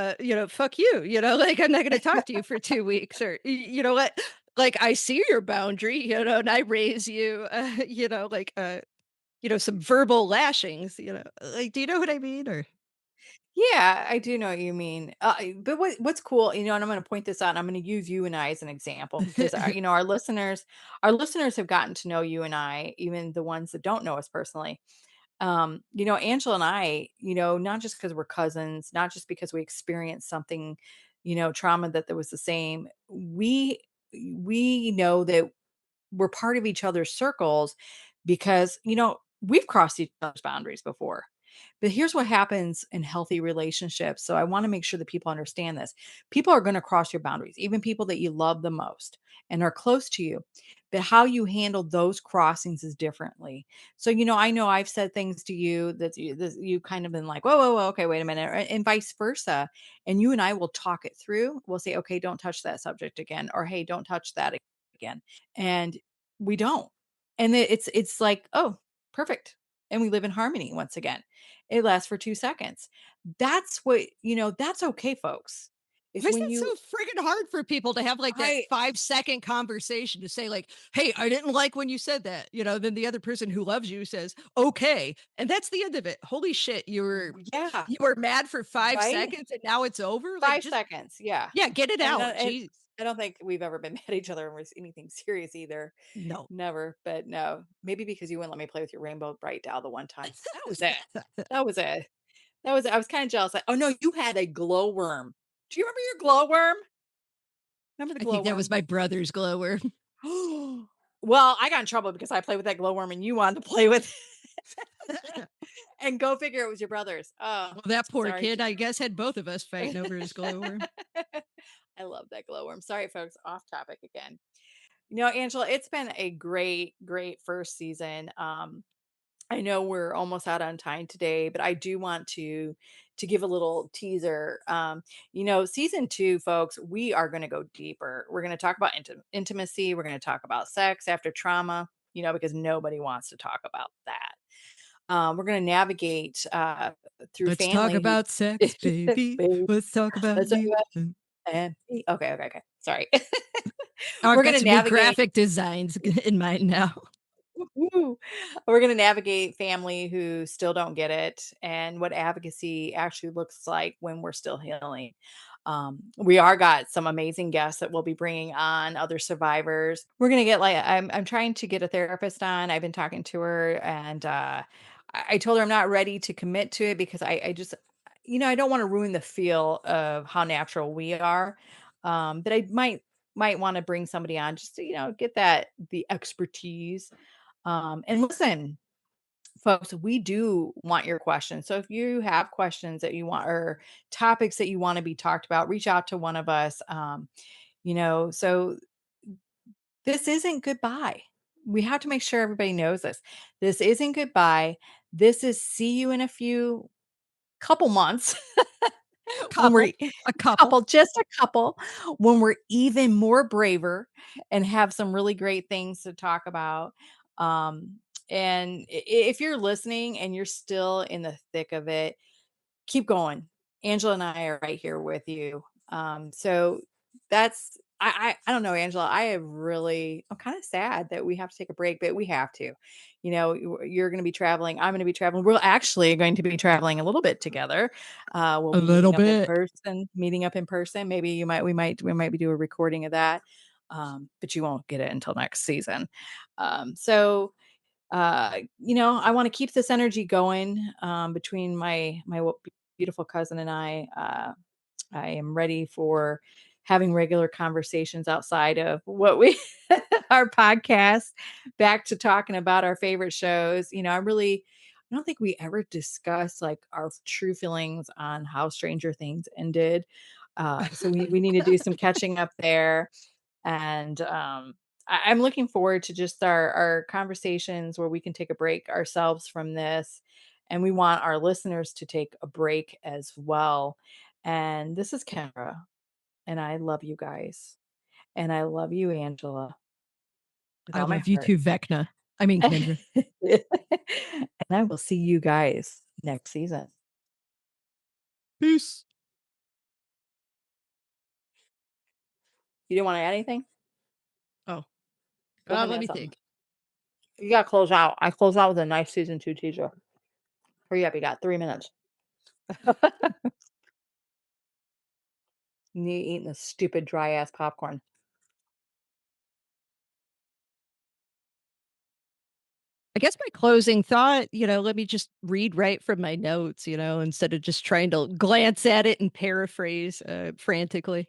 fuck you, like I'm not going to talk to you for 2 weeks or you know what? Like I see your boundary, and I raise you, some verbal lashings, Like do you know what I mean or Yeah, I do know what you mean. But what's cool, and I'm going to point this out. And I'm going to use you and I as an example because our listeners have gotten to know you and I, even the ones that don't know us personally. Angela and I, not just because we're cousins, not just because we experienced something, trauma that was the same. We know that we're part of each other's circles because, we've crossed each other's boundaries before. But here's what happens in healthy relationships. So I want to make sure that people understand this. People are going to cross your boundaries, even people that you love the most and are close to you. But how you handle those crossings is differently. So, I know I've said things to you that you kind of been like, whoa, whoa, whoa, okay, wait a minute, and vice versa. And you and I will talk it through. We'll say, okay, don't touch that subject again, or hey, don't touch that again. And we don't. And it's like, oh, perfect. And we live in harmony once again. It lasts for 2 seconds. That's okay, folks. It's why is when that so you friggin' hard for people to have like that I 5-second conversation to say like, "Hey, I didn't like when you said that." Then the other person who loves you says, "Okay." And that's the end of it. Holy shit, yeah, you were mad for 5 right? seconds and now it's over? Like 5 just seconds, yeah. yeah, get it And, out. and Jeez. I don't think we've ever been mad at each other over anything serious either. No. Never, but no. Maybe because you wouldn't let me play with your rainbow bright doll the one time. That was it. That was it. I was kind of jealous. Like, oh no, you had a glowworm. Do you remember your glowworm? Remember the I think that was glowworm? my brother's glower. Well, I got in trouble because I played with that glowworm and you wanted to play with it. And go figure it was your brother's. Oh, Well, that poor sorry. kid, I guess, had both of us fighting over his glower. I love that glowworm. Sorry, folks, off topic again. Angela, it's been a great, great first season. I know we're almost out on time today, but I do want to give a little teaser. Season 2, folks, we are going to go deeper. We're going to talk about intimacy. We're going to talk about sex after trauma. Because nobody wants to talk about that. We're going to navigate through Let's talk family. about sex, baby. Babe, Let's talk about let's talk you. about family. Okay, okay, okay. Sorry. Oh, I've We're got going to some new navigate. graphic designs in mind now. Woo. We're going to navigate family who still don't get it and what advocacy actually looks like when we're still healing. We are got some amazing guests that we'll be bringing on, other survivors. We're going to get I'm trying to get a therapist on. I've been talking to her and I told her I'm not ready to commit to it because I just, I don't want to ruin the feel of how natural we are. But I might want to bring somebody on just to, get the expertise and listen, folks, we do want your questions. So if you have questions that you want or topics that you want to be talked about, reach out to one of us. So this isn't goodbye. We have to make sure everybody knows this. This isn't goodbye. This is see you in a few couple months when we're A couple. just a couple, when we're even more braver and have some really great things to talk about. And if you're listening and you're still in the thick of it, keep going. Angela and I are right here with you. So that's I don't know, Angela. I'm kind of sad that we have to take a break, but we have to. You're going to be traveling. I'm going to be traveling. We're actually going to be traveling a little bit together. We'll A be little meeting up in bit. person. Meeting up in person. Maybe we might do a recording of that. But you won't get it until next season. So I want to keep this energy going between my beautiful cousin and I. I am ready for having regular conversations outside of what we our podcast. Back to talking about our favorite shows. I don't think we ever discussed like our true feelings on how Stranger Things ended. So we need to do some catching up there. And I'm looking forward to just our conversations where we can take a break ourselves from this. And we want our listeners to take a break as well. And this is Kendra, and I love you guys. And I love you, Angela, with I all my love you heart. too, Vecna. I mean, Kendra. And I will see you guys next season. Peace. You didn't want to add anything? Oh, Go ahead and let add me something. think. You got to close out. I close out with a nice season 2 teaser. Hurry up. You got 3 minutes. You eating this stupid dry ass popcorn. I guess my closing thought, let me just read right from my notes, instead of just trying to glance at it and paraphrase frantically.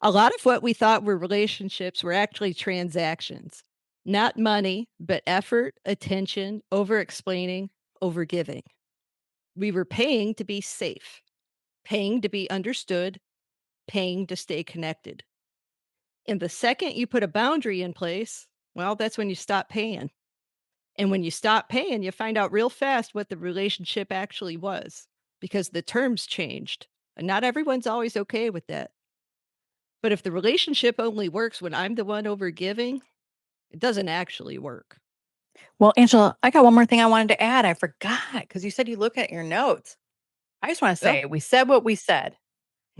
A lot of what we thought were relationships were actually transactions, not money, but effort, attention, over explaining, over giving. We were paying to be safe, paying to be understood, paying to stay connected. And the second you put a boundary in place, well, that's when you stop paying. And when you stop paying, you find out real fast what the relationship actually was because the terms changed. And not everyone's always okay with that. But if the relationship only works when I'm the one over giving, it doesn't actually work. Well, Angela, I got one more thing I wanted to add. I forgot because you said you look at your notes. I just want to say we said what we said.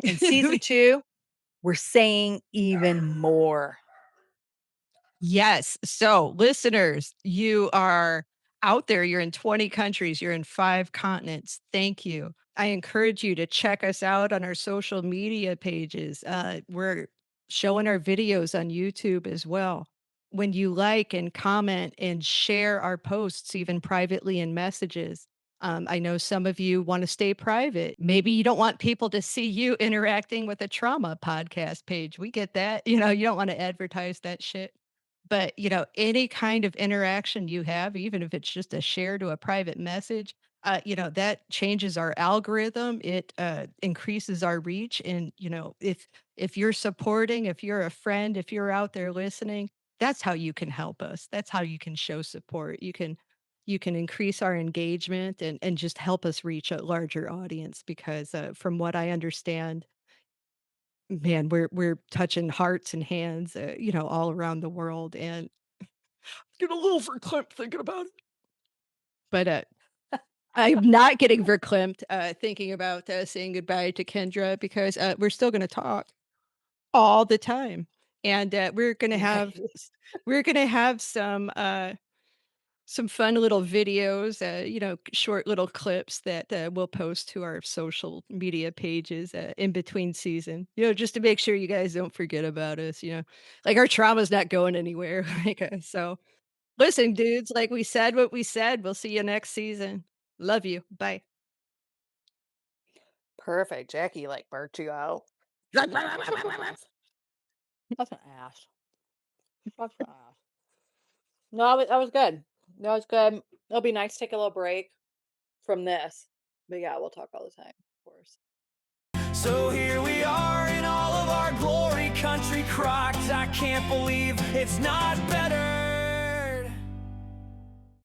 In season 2, we're saying even more. Yes. So, listeners, you are out there. You're in 20 countries, you're in 5 continents. Thank you. I encourage you to check us out on our social media pages. We're showing our videos on YouTube as well. When you like and comment and share our posts, even privately in messages, I know some of you want to stay private. Maybe you don't want people to see you interacting with a trauma podcast page. We get that. You don't want to advertise that shit. But, any kind of interaction you have, even if it's just a share to a private message, that changes our algorithm. It increases our reach. And, if you're supporting, if you're a friend, if you're out there listening, that's how you can help us. That's how you can show support. You can increase our engagement and just help us reach a larger audience because from what I understand, man, we're touching hearts and hands, all around the world, and get a little verklempt thinking about it. But I'm not getting verklempt thinking about saying goodbye to Kendra because we're still going to talk all the time, and we're going to have some fun little videos, short little clips that we'll post to our social media pages in between season, just to make sure you guys don't forget about us, like our trauma's not going anywhere. So listen, dudes, like we said what we said. We'll see you next season. Love you. Bye. Perfect. Jackie like burnt you out. That's an ass. That's an ass. No, that was good. That was good. It'll be nice to take a little break from this. But yeah, we'll talk all the time, of course. So here we are in all of our glory, country crocked. I can't believe it's not better.